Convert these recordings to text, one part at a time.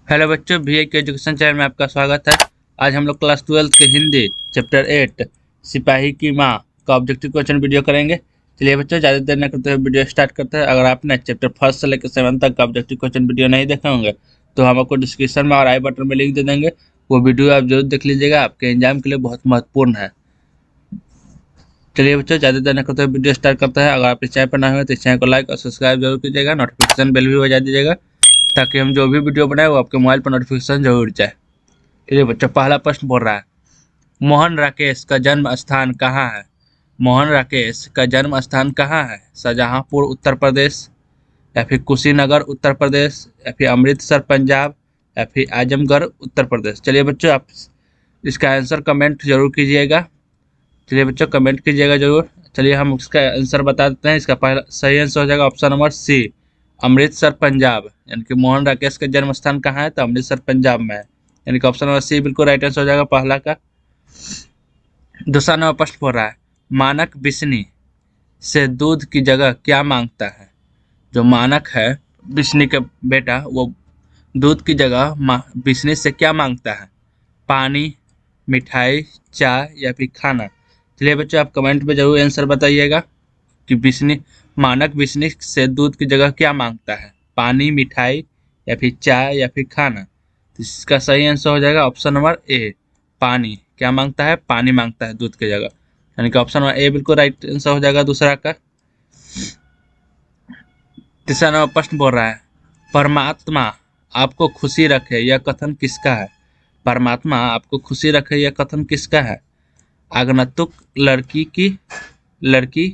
Hello बच्चों, we के education channel में आपका स्वागत है। आज हम लोग क्लास 12 के हिंदी चैप्टर 8 सिपाही की माँ का ऑब्जेक्टिव क्वेश्चन वीडियो करेंगे। चलिए बच्चों, ज़्यादा देर न करते हुए वीडियो स्टार्ट करते हैं। अगर आपने चैप्टर 1 से लेकर 7 तक का ऑब्जेक्टिव क्वेश्चन वीडियो नहीं देखे होंगे तो हम आपको डिस्क्रिप्शन में और आई बटन में लिंक दे देंगे। वो वीडियो आप जरूर देख लीजिएगा, आपके एग्जाम के लिए बहुत महत्वपूर्ण है। चलिए बच्चों, ज़्यादा देर न करते हुए वीडियो स्टार्ट करते हैं। अगर आप इस चैनल पर नए हो तो इस चैनल को लाइक और सब्सक्राइब जरूर कीजिएगा, नोटिफिकेशन बेल भी बजा दीजिएगा ताकि हम जो भी वीडियो बनाए वो आपके मोबाइल पर नोटिफिकेशन जरूर जाए। चलिए बच्चों, पहला प्रश्न बोल रहा है, मोहन राकेश का जन्म स्थान कहाँ है? मोहन राकेश का जन्म स्थान कहाँ है? शाहजहांपुर उत्तर प्रदेश, या फिर कुशीनगर उत्तर प्रदेश, या फिर अमृतसर पंजाब, या फिर आजमगढ़ उत्तर प्रदेश। चलिए बच्चों, आप इसका आंसर कमेंट जरूर कीजिएगा। चलिए बच्चों, कमेंट कीजिएगा जरूर। चलिए हम इसका आंसर बता देते हैं। इसका पहला सही आंसर हो जाएगा option number C, Amritsar Punjab. यानी कि मोहन राकेश का जन्म स्थान कहाँ है? तो अमृतसर पंजाब में है। यानी कि ऑप्शन नंबर सी बिल्कुल राइट आंसर हो जाएगा पहला का। दूसरा नंबर प्रश्न हो रहा है, मानक बिस्नी से दूध की जगह क्या मांगता है? जो मानक है, बिस्नी का बेटा, वो दूध की जगह बिस्नी से क्या मांगता है? पानी, मिठाई, चाय या फिर खाना। चलिए बच्चों, आप कमेंट में जरूर आंसर बताइएगा कि बिस्नी मानक बिस्नी से दूध की जगह क्या मांगता है? पानी, मिठाई या फिर चाय या फिर खाना। तो इसका सही आंसर हो जाएगा ऑप्शन नंबर ए, पानी। क्या मांगता है? पानी मांगता है दूध की जगह। यानी कि ऑप्शन नंबर ए बिल्कुल राइट आंसर हो जाएगा दूसरा का। तीसरा नंबर प्रश्न बोल रहा है, परमात्मा आपको खुशी रखे यह कथन किसका है? परमात्मा आपको खुशी रखे यह कथन किसका है? आगंतुक लड़की की, लड़की,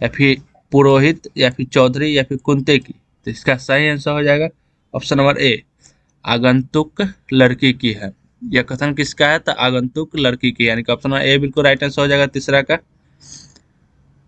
या फिर पुरोहित, या फिर चौधरी, या फिर कुंते की। तो इसका सही आंसर हो जाएगा ऑप्शन नंबर ए, आगंतुक लड़की की है। यह कथन किसका है? तो आगंतुक लड़की की। यानी कि ऑप्शन नंबर ए बिल्कुल राइट आंसर हो जाएगा तीसरा का।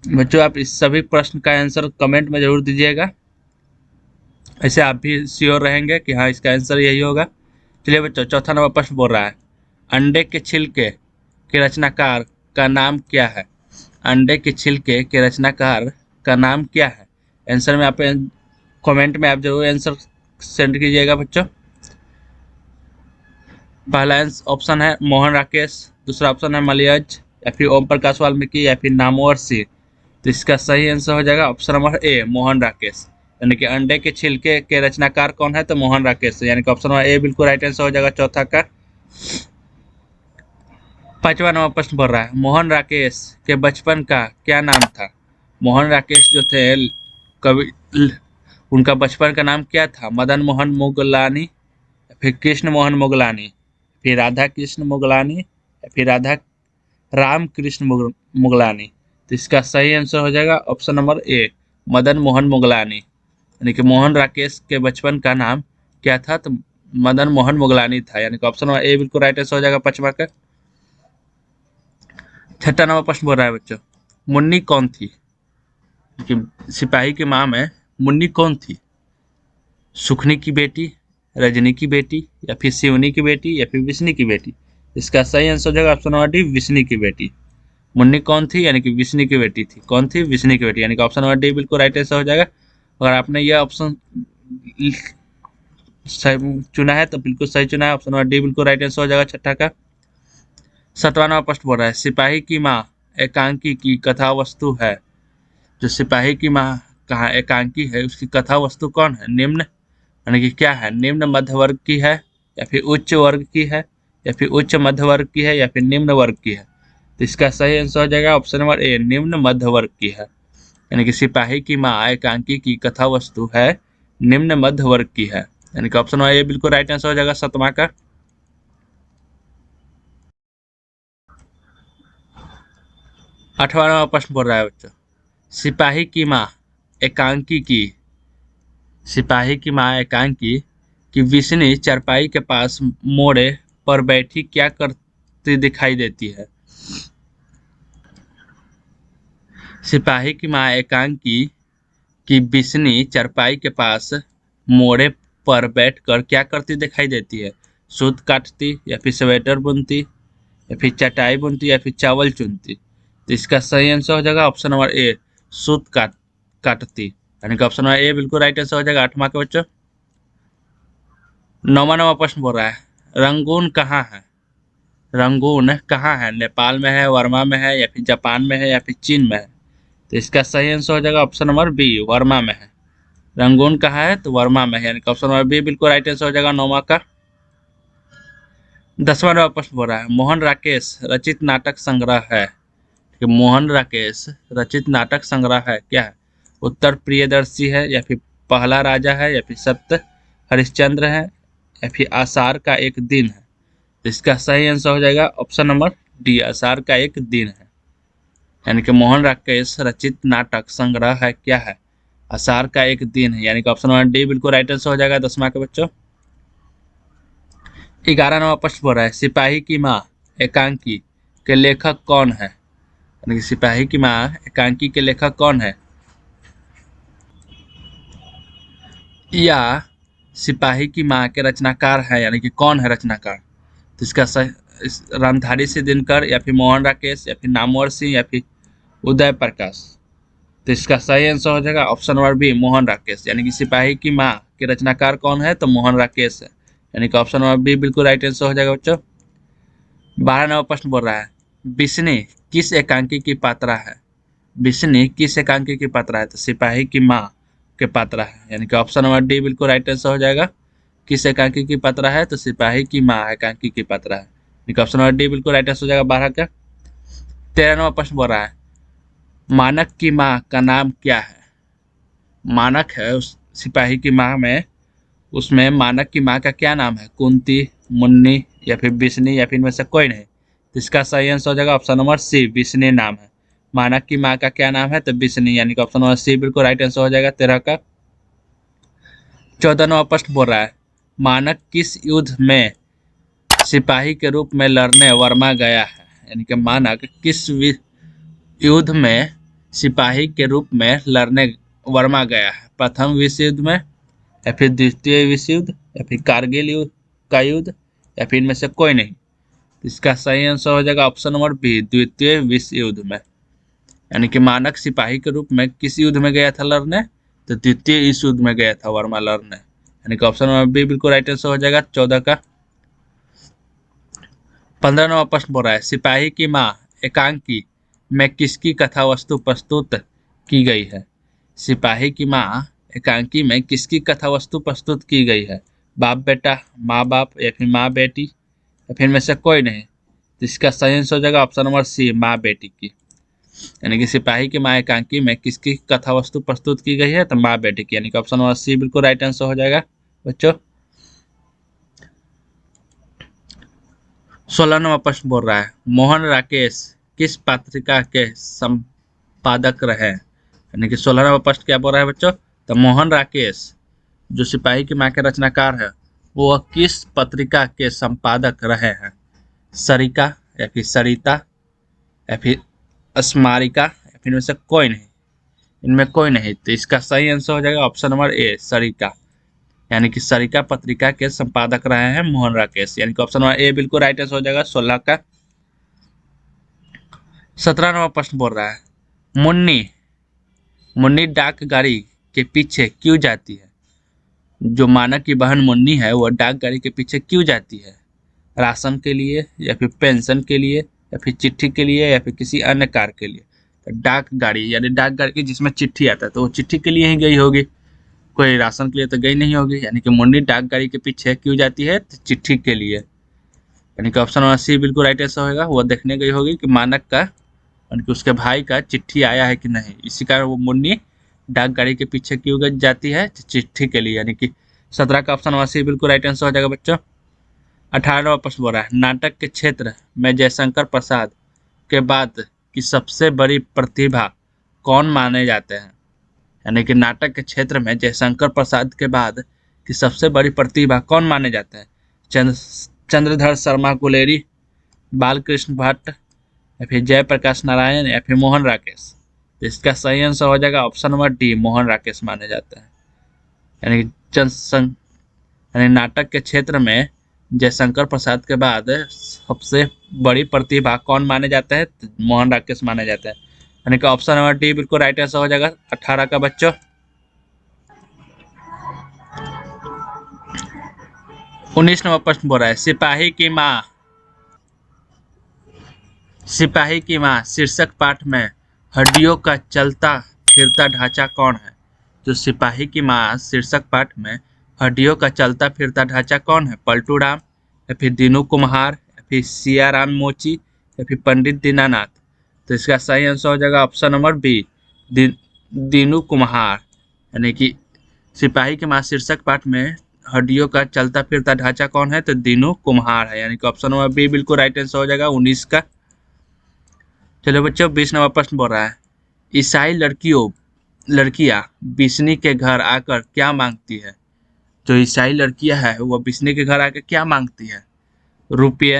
बच्चों, आप इस सभी प्रश्न का आंसर कमेंट में जरूर दीजिएगा, ऐसे आप भी श्योर रहेंगे कि हाँ इसका आंसर यही होगा। चलिए बच्चों, चौथा नंबर प्रश्न बोल रहा है, अंडे के छिलके के रचनाकार का नाम क्या है? अंडे के छिलके के रचनाकार का नाम क्या है? आंसर में आप कमेंट में आप जरूर आंसर सेंड कीजिएगा बच्चों। पहला ऑप्शन है मोहन राकेश, दूसरा ऑप्शन है मलियज, या फिर ओम प्रकाश वाल्मीकि, या फिर नामवर सिंह। तो इसका सही आंसर हो जाएगा ऑप्शन नंबर ए, मोहन राकेश। यानी कि अंडे के छिलके के रचनाकार कौन है? तो मोहन राकेश। यानी कि ऑप्शन नंबर ए बिल्कुल राइट आंसर हो जाएगा चौथा का। पांचवा नंबर प्रश्न भर रहा है, मोहन राकेश के बचपन का क्या नाम था? मोहन राकेश जो थे कवि, उनका बचपन का नाम क्या था? मदन मोहन मुगलानी, फिर कृष्ण मोहन मुगलानी, फिर राधा कृष्ण मुगलानी, या फिर राधा राम कृष्ण मुगलानी। तो इसका सही आंसर हो जाएगा option number A, Madan Mohan Mughlani. यानी कि मोहन राकेश के बचपन का नाम क्या था? तो मदन मोहन मुगलानी था। यानी कि ऑप्शन नंबर ए बिल्कुल राइट आंसर हो जाएगा पांचवा का। छठा नंबर प्रश्न बोल रहा है बच्चों, मुन्नी कौन थी? कि सिपाही की माँ में मुन्नी कौन थी? सुखनी की बेटी, रजनी की बेटी, या फिर शिवनी की बेटी, या फिर विष्णु की बेटी। इसका सही आंसर हो जाएगा ऑप्शन नंबर डी, विष्णु की बेटी। मुन्नी कौन थी? यानी कि विष्णु की बेटी थी। कौन थी? विष्णु की बेटी। यानी कि ऑप्शन नंबर डी बिल्कुल राइट आंसर हो जाएगा। अगर आपने यह ऑप्शन चुना है तो बिल्कुल सही चुना है। ऑप्शन नंबर डी बिल्कुल राइट आंसर हो जाएगा छठा का। सत्रहवां नंबर प्रश्न बोल रहा है, सिपाही की माँ एकांकी की कथा वस्तु है। जो सिपाही की माँ कहाँ एकांकी है, उसकी कथा वस्तु कौन है? निम्न, यानी कि क्या है? निम्न मध्य वर्ग की है, या फिर उच्च वर्ग की है, या फिर उच्च मध्य वर्ग की है, या फिर निम्न वर्ग की है। तो इसका सही आंसर हो जाएगा ऑप्शन नंबर ए, निम्न मध्य वर्ग की है। यानी कि सिपाही की माँ एकांकी की कथा वस्तु है, निम्न मध्य वर्ग की है। यानी कि ऑप्शन नंबर ए बिल्कुल राइट आंसर हो जाएगा सतमा का। अठारहवां प्रश्न बोल रहा है बच्चों, सिपाही की माँ एकांकी की, सिपाही की माँ एकांकी कि विष्णु चारपाई के पास मोड़े पर बैठी क्या करती दिखाई देती है? सिपाही की माँ एकांकी कि विष्णु चारपाई के पास मोड़े पर बैठकर क्या करती दिखाई देती है? सूत काटती, या फिर स्वेटर बुनती, या फिर चटाई बुनती, या फिर चावल चुनती। तो इसका सही आंसर हो जाएगा ऑप्शन नंबर ए, सूत काटती। यानी कि ऑप्शन नंबर ए बिल्कुल राइट आंसर हो जाएगा आठवां के बच्चों। नौवां प्रश्न बोल रहा है रंगून कहाँ है। रंगून कहाँ है, नेपाल में है, वर्मा में है, या फिर जापान में है, या फिर चीन में है। तो इसका सही आंसर हो जाएगा ऑप्शन नंबर बी, वर्मा में है। रंगून कहाँ है, तो वर्मा में है, यानी कि ऑप्शन नंबर बी बिल्कुल राइट आंसर हो जाएगा नौवां का। 10वां प्रश्न बोल रहा है मोहन राकेश रचित नाटक संग्रह है कि मोहन राकेश रचित नाटक संग्रह है क्या है। उत्तर प्रियदर्शी है, या फिर पहला राजा है, या फिर सप्त हरिश्चंद्र है, या फिर आषाढ़ का एक दिन है। तो इसका सही आंसर हो जाएगा ऑप्शन नंबर डी, आषाढ़ का एक दिन है। यानी कि मोहन राकेश रचित नाटक संग्रह है क्या है, आषाढ़ का एक दिन है, यानी कि ऑप्शन नंबर डी बिल्कुल राइट आंसर हो जाएगा 10वां के बच्चों। 11वां प्रश्न बोल रहा है सिपाही की माँ एकांकी के लेखक कौन है। यानी कि सिपाही की माँ एकांकी के लेखक कौन है, या सिपाही की माँ के रचनाकार है, यानी कि कौन है रचनाकार। तो इसका रामधारी सिंह दिनकर, या फिर मोहन राकेश, या फिर नामवर सिंह, या फिर उदय प्रकाश। तो इसका सही आंसर हो जाएगा option number B, Mohan Rakesh. यानी कि सिपाही की माँ के रचनाकार कौन है, तो मोहन राकेश है, यानी कि ऑप्शन नंबर बी बिल्कुल राइट आंसर हो जाएगा बच्चों। 12वां प्रश्न बोल रहा है बिस्नी किस एकांकी की पात्रा है। बिस्नी किस एकांकी की पात्रा है, तो सिपाही की माँ के पात्रा है, यानी कि ऑप्शन नंबर डी बिल्कुल राइट आंसर हो जाएगा। किस एकांकी की पात्रा है, तो सिपाही की माँ एकांकी की पात्रा है, यानी कि ऑप्शन नंबर डी बिल्कुल राइट आंसर हो जाएगा 12 का। 13वां प्रश्न बोल रहा है मानक की माँ का नाम क्या है। मानक है उस सिपाही की माँ में, उसमें मानक की माँ का क्या नाम है, कुंती, मुन्नी, या फिर बिस्नी, या फिर इनमें से कोई नहीं। तो इसका सही आंसर हो जाएगा ऑप्शन नंबर सी, बिस्नी नाम है। मानक की माँ का क्या नाम है, तो बिस्नी, यानी कि ऑप्शन नंबर सी बिल्कुल राइट आंसर हो जाएगा 13 का। 14वां प्रश्न बोल रहा है मानक किस युद्ध में सिपाही के रूप में लड़ने वर्मा गया है। यानी कि मानक किस युद्ध में सिपाही के रूप में लड़ने वर्मा गया है। प्रथम विश्व युद्ध में, या फिर द्वितीय विश्व युद्ध, या फिर कारगिल युद्ध का युद्ध, या फिर इनमें से कोई नहीं। इसका सही आंसर हो जाएगा ऑप्शन नंबर बी, द्वितीय विश्व युद्ध में। यानी कि मानक सिपाही के रूप में किस युद्ध में गया था लड़ने, तो द्वितीय विश्व युद्ध में गया था वर्मा लड़ने, यानी कि ऑप्शन नंबर बी बिल्कुल राइट आंसर हो जाएगा 14 का। 15वां प्रश्न बोल रहा है सिपाही की माँ एकांकी में किसकी कथा वस्तु प्रस्तुत की गई है। सिपाही की माँ एकांकी में किसकी कथा वस्तु प्रस्तुत की गई है। बाप बेटा, माँ बाप, या फिर माँ बेटी, या फिर में से कोई नहीं। तो इसका सही आंसर हो जाएगा ऑप्शन नंबर सी, माँ बेटी की। यानी कि सिपाही की माँ एकांकी में किसकी कथा वस्तु प्रस्तुत की गई है, तो माँ बेटी की, यानी कि ऑप्शन नंबर सी बिल्कुल राइट आंसर हो जाएगा बच्चों। 16वां प्रश्न बोल रहा है मोहन राकेश किस पत्रिका के संपादक रहे। यानी कि 16वां प्रश्न क्या बोल रहा है बच्चों, तो मोहन राकेश जो सिपाही की माँ के रचनाकार है वो किस पत्रिका के संपादक रहे हैं। सरिका, या फिर सरिता, या फिर स्मारिका, या फिर इनमें से कोई नहीं। इनमें कोई नहीं, तो इसका सही आंसर हो जाएगा ऑप्शन नंबर ए, सरिका। यानी कि सरिका पत्रिका के संपादक रहे हैं मोहन राकेश, यानी कि ऑप्शन नंबर ए बिल्कुल राइट आंसर हो जाएगा 16 का। 17वां प्रश्न बोल रहा है मुन्नी मुन्नी डाक गाड़ी के पीछे क्यों जाती है। जो मानक की बहन मुन्नी है वह डाक गाड़ी के पीछे क्यों जाती है। राशन के लिए, या फिर पेंशन के लिए, या फिर चिट्ठी के लिए, या फिर किसी अन्य कार्य के लिए। तो डाक गाड़ी यानी डाक गाड़ी जिसमें चिट्ठी आता है, तो वो चिट्ठी के लिए ही गई होगी, कोई राशन के लिए तो गई नहीं होगी। यानी कि मुन्नी डाक गाड़ी के पीछे क्यों जाती है, तो चिट्ठी के लिए। यानी कि ऑप्शन नंबर सी बिल्कुल राइट आंसर होगा। वो देखने गई होगी कि मानक का, यानी कि उसके भाई का चिट्ठी आया है कि नहीं, इसी कारण वो मुन्नी डाक गाड़ी के पीछे क्यों जाती है, चिट्ठी के लिए। यानी कि 17 का ऑप्शन नंबर सी बिल्कुल राइट आंसर हो जाएगा बच्चों। 18वां प्रश्न बोल रहा है नाटक के क्षेत्र में जयशंकर प्रसाद के बाद की सबसे बड़ी प्रतिभा कौन माने जाते हैं। यानी कि नाटक के क्षेत्र में जयशंकर प्रसाद के बाद की सबसे बड़ी प्रतिभा कौन माने जाते हैं। चंद्रधर शर्मा गुलेरी, बालकृष्ण भट्ट, या फिर जयप्रकाश नारायण, या फिर मोहन राकेश। तो इसका सही आंसर हो जाएगा option number D, Mohan Rakesh माने जाते हैं। यानी यानी नाटक के क्षेत्र में जयशंकर प्रसाद के बाद सबसे बड़ी प्रतिभा कौन माने जाते हैं, तो मोहन राकेश माने जाते हैं। यानी कि ऑप्शन नंबर डी बिल्कुल राइट आंसर हो जाएगा 18 का बच्चों। 19 नंबर प्रश्न बोल रहा है सिपाही की माँ शीर्षक पाठ में हड्डियों का चलता फिरता ढांचा कौन है। जो सिपाही की माँ शीर्षक पाठ में हड्डियों का चलता फिरता ढांचा कौन है। पलटू राम, या फिर दीनू कुम्हार, या फिर सियाराम मोची, या फिर पंडित दीनानाथ। तो इसका सही आंसर हो जाएगा ऑप्शन नंबर बी, दीनू कुम्हार। यानी कि सिपाही की माँ शीर्षक पाठ में हड्डियों का चलता फिरता ढांचा कौन है, तो दीनू कुम्हार है। यानी कि ऑप्शन नंबर बी बिल्कुल राइट आंसर हो जाएगा 19 का। चलो बच्चों 20 नंबर प्रश्न बोल रहा है ईसाई लड़कियां बिस्नी के घर आकर क्या मांगती है। जो ईसाई लड़कियां है वो बिस्नी के घर आकर क्या मांगती है। रुपये,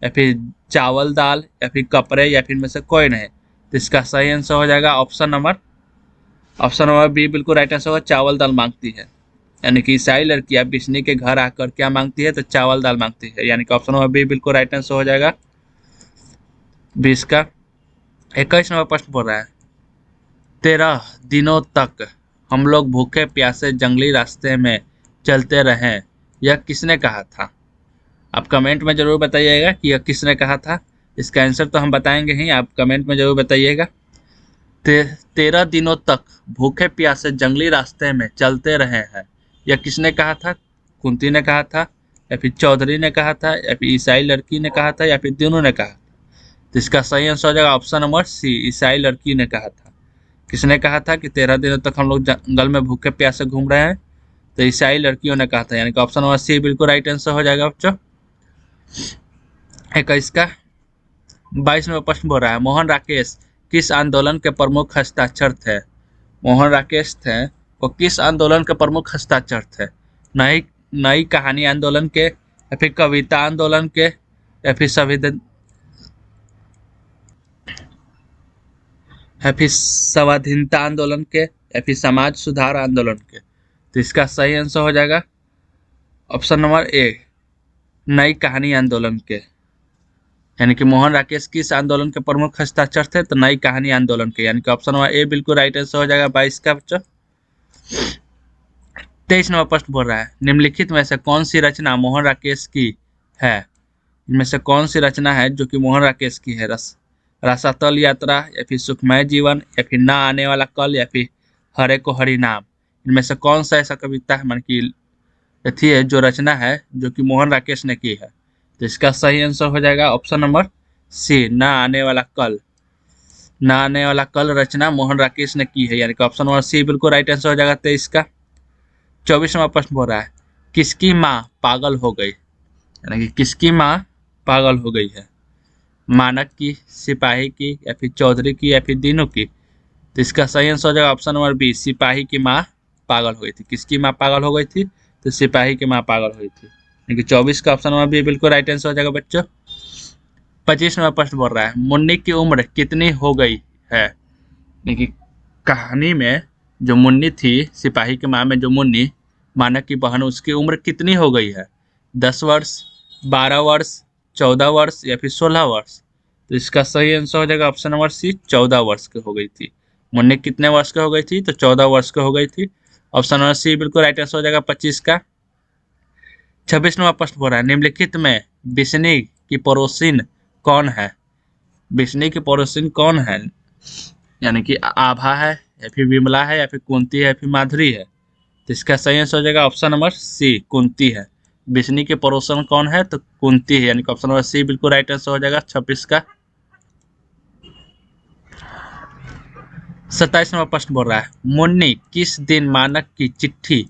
या फिर चावल दाल, या फिर कपड़े, या फिर में से कोई नहीं। तो इसका सही आंसर हो जाएगा ऑप्शन नंबर बी बिल्कुल राइट आंसर होगा, चावल दाल मांगती है। यानी कि ईसाई लड़कियां बिस्नी के घर आकर क्या मांगती है, तो चावल दाल मांगती है। यानी कि ऑप्शन नंबर बी बिल्कुल राइट आंसर हो जाएगा 20 का। 21 नंबर प्रश्न बोल रहा है 13 दिनों तक हम लोग भूखे प्यासे जंगली रास्ते में चलते रहे, यह किसने कहा था। आप कमेंट में जरूर बताइएगा कि यह किसने कहा था। इसका आंसर तो हम बताएंगे ही, आप कमेंट में जरूर बताइएगा। 13 दिनों तक भूखे प्यासे जंगली रास्ते में चलते रहे हैं, यह किसने कहा था। कुंती ने कहा था, या फिर चौधरी ने कहा था, या फिर ईसाई लड़की ने कहा था, या फिर तीनों ने कहा। तो इसका सही आंसर हो जाएगा ऑप्शन नंबर सी, ईसाई लड़की ने कहा था। किसने कहा था कि 13 दिनों तक हम लोग जंगल में भूखे प्यासे घूम रहे हैं, तो ईसाई लड़कियों ने कहा था। यानी कि ऑप्शन नंबर सी बिल्कुल राइट आंसर हो जाएगा बच्चों। 21 का 22 नंबर प्रश्न बोल रहा है मोहन राकेश किस आंदोलन के प्रमुख हस्ताक्षर थे। मोहन राकेश थे वो किस आंदोलन के प्रमुख हस्ताक्षर थे। नई नई कहानी आंदोलन के, या फिर कविता आंदोलन के, या फिर स्वाधीनता आंदोलन के, या फिर समाज सुधार आंदोलन के। तो इसका सही आंसर हो जाएगा ऑप्शन नंबर ए, नई कहानी आंदोलन के। यानी कि मोहन राकेश किस आंदोलन के प्रमुख हस्ताक्षर थे, तो नई कहानी आंदोलन के। यानी कि ऑप्शन नंबर ए बिल्कुल राइट आंसर हो जाएगा 22 का बच्चों। 23 नंबर प्रश्न बोल रहा है निम्नलिखित में से कौन सी रचना मोहन राकेश की है। इनमें से कौन सी रचना है जो कि मोहन राकेश की है। रसातल यात्रा, या फिर सुखमय जीवन, या फिर ना आने वाला कल, या फिर हरे को हरि नाम। इनमें से कौन सा ऐसा कविता है, मन की थी है जो रचना है जो कि मोहन राकेश ने की है। तो इसका सही आंसर हो जाएगा ऑप्शन नंबर सी, ना आने वाला कल। ना आने वाला कल रचना मोहन राकेश ने की है। यानी कि ऑप्शन नंबर सी बिल्कुल राइट आंसर हो जाएगा 23 का। 24 नंबर प्रश्न बोल रहा है किसकी माँ पागल हो गई। यानी कि किसकी माँ पागल हो गई है। मानक की, सिपाही की, या फिर चौधरी की, या फिर दीनू की। तो इसका सही आंसर हो जाएगा ऑप्शन नंबर बी, सिपाही की माँ पागल हो गई थी। किसकी माँ पागल हो गई थी, तो सिपाही की माँ पागल हुई थी। यानी कि 24 का ऑप्शन नंबर बी बिल्कुल राइट आंसर हो जाएगा बच्चों। 25 नंबर प्रश्न बोल रहा है मुन्नी की उम्र कितनी हो गई है। यानी कि कहानी में जो मुन्नी थी, सिपाही की माँ में जो मुन्नी मानक की बहन, उसकी उम्र कितनी हो गई है। 10 वर्ष, 12 वर्ष, 14 वर्ष, या फिर 16 वर्ष। तो इसका सही आंसर हो जाएगा ऑप्शन नंबर सी, 14 वर्ष की हो गई थी। मुन्नी कितने वर्ष की हो गई थी, तो 14 वर्ष की हो गई थी। ऑप्शन नंबर सी बिल्कुल राइट आंसर हो जाएगा 25 का। 26 नंबर प्रश्न बोल रहा है निम्नलिखित में बिस्नी की पड़ोसिन कौन है। बिस्नी की पड़ोसिन कौन है। यानी कि आभा है, या फिर विमला है, या फिर कुंती है, या फिर माधुरी है। तो इसका सही आंसर हो जाएगा ऑप्शन नंबर सी, कुंती है। बिस्नी के पड़ोसन कौन है, तो कुंती है। यानी कि ऑप्शन नंबर सी बिल्कुल राइट आंसर हो जाएगा 26 का। 27 नंबर प्रश्न बोल रहा है मुन्नी किस दिन मानक की चिट्ठी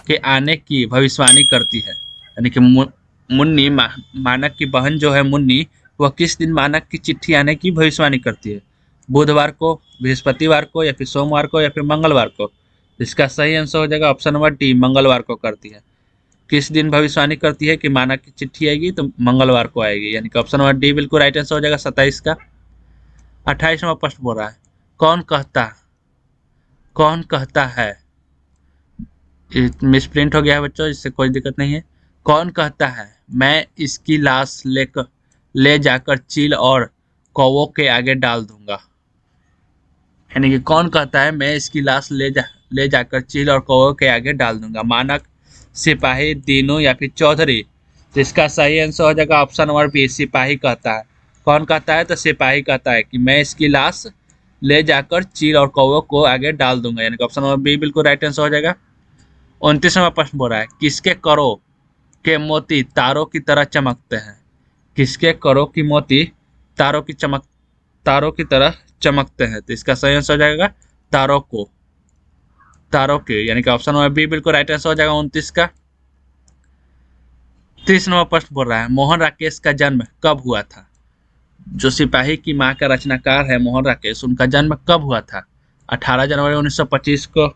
के आने की भविष्यवाणी करती है। यानी कि मुन्नी मानक की बहन जो है मुन्नी, वह किस दिन मानक की चिट्ठी आने की भविष्यवाणी करती है। बुधवार को, बृहस्पतिवार को, या फिर सोमवार को, या फिर मंगलवार को। इसका सही आंसर हो जाएगा ऑप्शन नंबर डी, मंगलवार को करती है। किस दिन भविष्यवाणी करती है कि मानक की चिट्ठी आएगी, तो मंगलवार को आएगी। यानी कि ऑप्शन नंबर डी बिल्कुल राइट आंसर हो जाएगा 27 का। 28 नंबर प्रश्न बोल रहा है कौन कहता है, मिसप्रिंट हो गया है बच्चों, इससे कोई दिक्कत नहीं है। कौन कहता है मैं इसकी लाश ले जाकर चील और कौवों के आगे डाल दूंगा। यानी कि कौन कहता है मैं इसकी लाश ले जाकर चील और कौवों के आगे डाल दूंगा। मानक, सिपाही, दीनू, या फिर चौधरी। तो इसका सही आंसर हो जाएगा ऑप्शन नंबर बी, सिपाही कहता है। कौन कहता है? तो सिपाही कहता है कि मैं इसकी लाश ले जाकर चील और कौवों को आगे डाल दूंगा, यानी कि ऑप्शन नंबर बी बिल्कुल राइट आंसर हो जाएगा। 29वां प्रश्न बोल रहा है, किसके करों के मोती तारों की तरह चमकते हैं? किसके करों की मोती तारों की तरह चमकते हैं? तो इसका सही आंसर हो जाएगा तारों के, यानी कि ऑप्शन नंबर बी बिल्कुल राइट आंसर हो जाएगा 29 का। 30वां प्रश्न बोल रहा है, मोहन राकेश का जन्म कब हुआ था? जो सिपाही की मां का रचनाकार है मोहन राकेश, उनका जन्म कब हुआ था? 18 जनवरी 1925 को,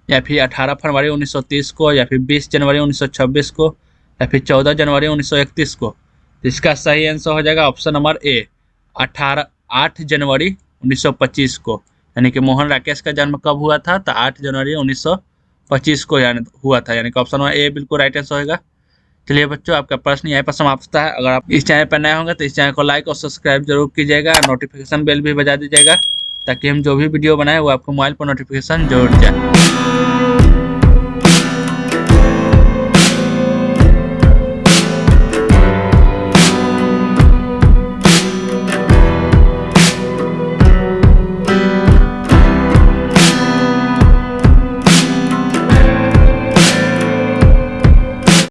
या फिर 18 फरवरी 1930 को, या फिर 20 जनवरी 1926 को, या फिर 14 जनवरी 1931 को? तो इसका सही आंसर हो जाएगा ऑप्शन नंबर ए, 8 जनवरी 1925 को, यानी कि मोहन राकेश का जन्म कब हुआ था? तो 8 जनवरी 1925 को यानी हुआ था, यानी कि ऑप्शन नंबर ए बिल्कुल राइट आंसर होगा। चलिए बच्चों, आपका प्रश्न यहीं पर समाप्त होता है। अगर आप इस चैनल पर नए होंगे तो इस चैनल को लाइक और सब्सक्राइब जरूर कीजिएगा, नोटिफिकेशन बेल भी बजा दीजिएगा, ताकि हम जो भी वीडियो बनाए वो आपको मोबाइल पर नोटिफिकेशन जरूर जाए।